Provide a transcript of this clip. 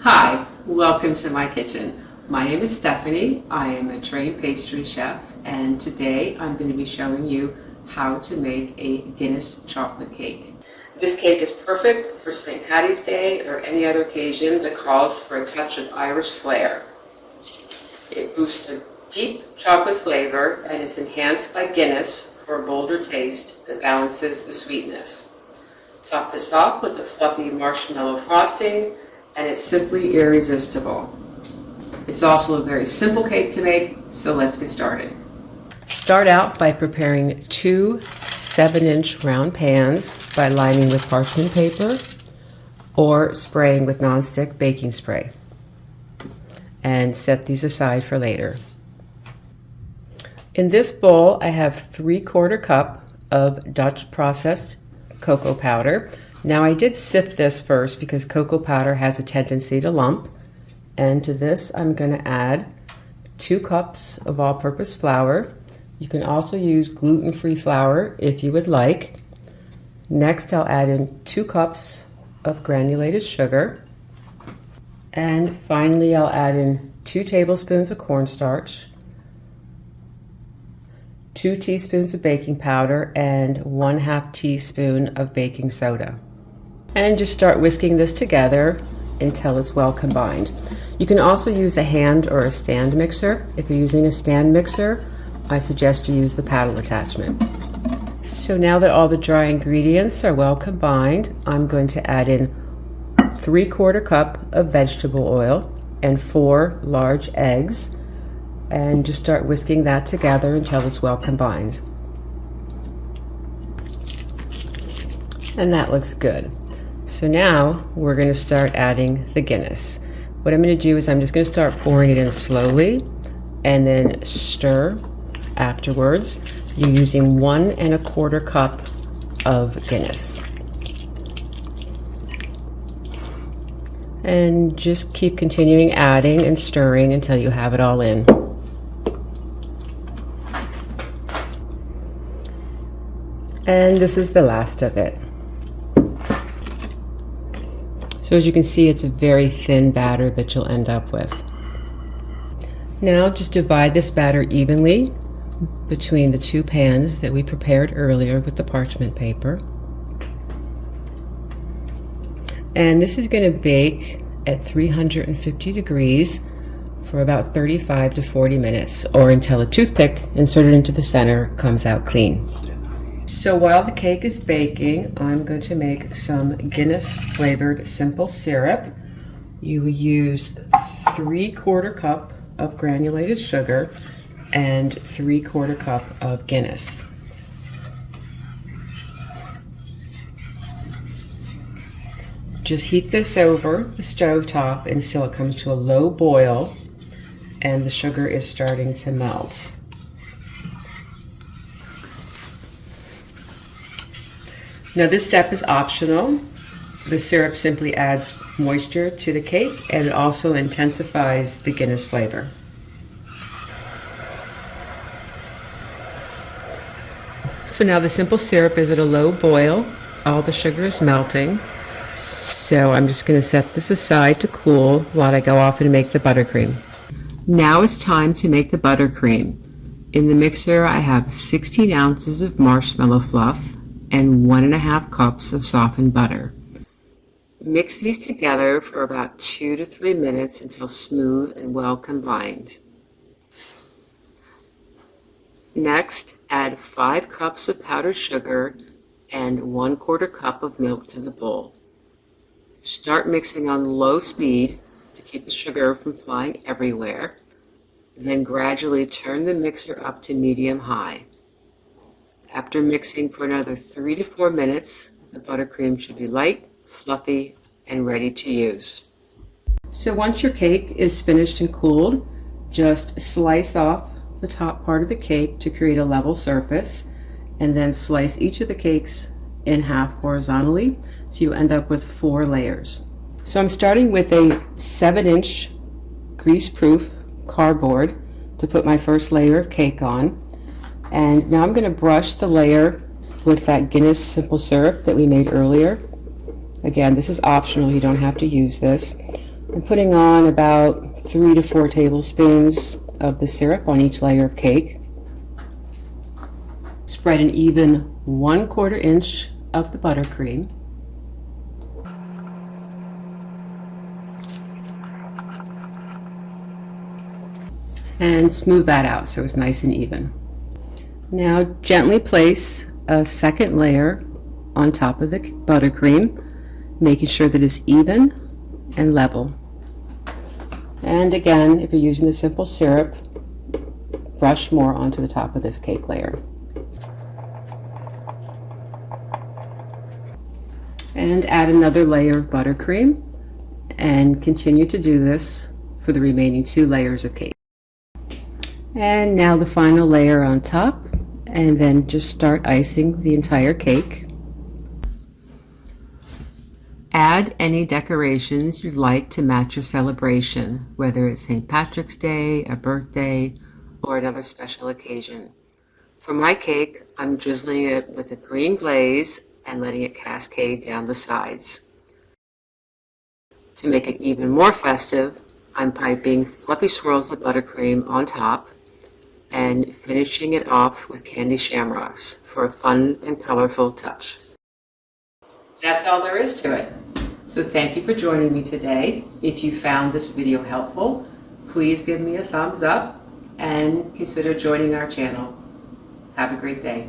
Hi, welcome to my kitchen. My name is Stephanie. I am a trained pastry chef, and today I'm going to be showing you how to make a Guinness chocolate cake. This cake is perfect for St. Patty's Day or any other occasion that calls for a touch of Irish flair. It boosts a deep chocolate flavor and is enhanced by Guinness for a bolder taste that balances the sweetness. Top this off with a fluffy marshmallow frosting, and it's simply irresistible. It's also a very simple cake to make, so let's get started. Start out by preparing two 7-inch round pans by lining with parchment paper or spraying with nonstick baking spray. And set these aside for later. In this bowl, I have 3/4 cup of Dutch processed cocoa powder. Now I did sift this first because cocoa powder has a tendency to lump. And to this I'm going to add 2 cups of all-purpose flour. You can also use gluten-free flour if you would like. Next I'll add in 2 cups of granulated sugar. And finally I'll add in 2 tablespoons of cornstarch, 2 teaspoons of baking powder, and 1/2 teaspoon of baking soda. And just start whisking this together until it's well combined. You can also use a hand or a stand mixer. If you're using a stand mixer, I suggest you use the paddle attachment. So now that all the dry ingredients are well combined, I'm going to add in 3/4 cup of vegetable oil and 4 large eggs, and just start whisking that together until it's well combined. And that looks good. So now we're going to start adding the Guinness. What I'm going to do is I'm just going to start pouring it in slowly and then stir afterwards. You're using 1 1/4 cup of Guinness. And just keep continuing adding and stirring until you have it all in. And this is the last of it. So as you can see, it's a very thin batter that you'll end up with. Now just divide this batter evenly between the 2 pans that we prepared earlier with the parchment paper. And this is going to bake at 350 degrees for about 35 to 40 minutes, or until a toothpick inserted into the center comes out clean. So while the cake is baking, I'm going to make some Guinness flavored simple syrup. You will use 3/4 cup of granulated sugar and 3/4 cup of Guinness. Just heat this over the stove top until it comes to a low boil and the sugar is starting to melt. Now this step is optional. The syrup simply adds moisture to the cake, and it also intensifies the Guinness flavor. So now the simple syrup is at a low boil. All the sugar is melting. So I'm just going to set this aside to cool while I go off and make the buttercream. Now it's time to make the buttercream. In the mixer I have 16 ounces of marshmallow fluff and 1 1/2 cups of softened butter. Mix these together for about 2 to 3 minutes until smooth and well combined. Next, add 5 cups of powdered sugar and 1/4 cup of milk to the bowl. Start mixing on low speed to keep the sugar from flying everywhere. Then gradually turn the mixer up to medium-high. After mixing for another 3 to 4 minutes, the buttercream should be light, fluffy, and ready to use. So once your cake is finished and cooled, just slice off the top part of the cake to create a level surface, and then slice each of the cakes in half horizontally, so you end up with 4 layers. So I'm starting with a 7-inch grease-proof cardboard to put my first layer of cake on. And now I'm going to brush the layer with that Guinness simple syrup that we made earlier. Again, this is optional, you don't have to use this. I'm putting on about 3 to 4 tablespoons of the syrup on each layer of cake. Spread an even 1/4 inch of the buttercream. And smooth that out so it's nice and even. Now gently place a second layer on top of the buttercream, making sure that it's even and level. And again, if you're using the simple syrup, brush more onto the top of this cake layer. And add another layer of buttercream and continue to do this for the remaining 2 layers of cake. And now the final layer on top, and then just start icing the entire cake. Add any decorations you'd like to match your celebration, whether it's St. Patrick's Day, a birthday, or another special occasion. For my cake, I'm drizzling it with a green glaze and letting it cascade down the sides. To make it even more festive, I'm piping fluffy swirls of buttercream on top and finishing it off with candy shamrocks for a fun and colorful touch. That's all there is to it. So thank you for joining me today. If you found this video helpful, please give me a thumbs up and consider joining our channel. Have a great day.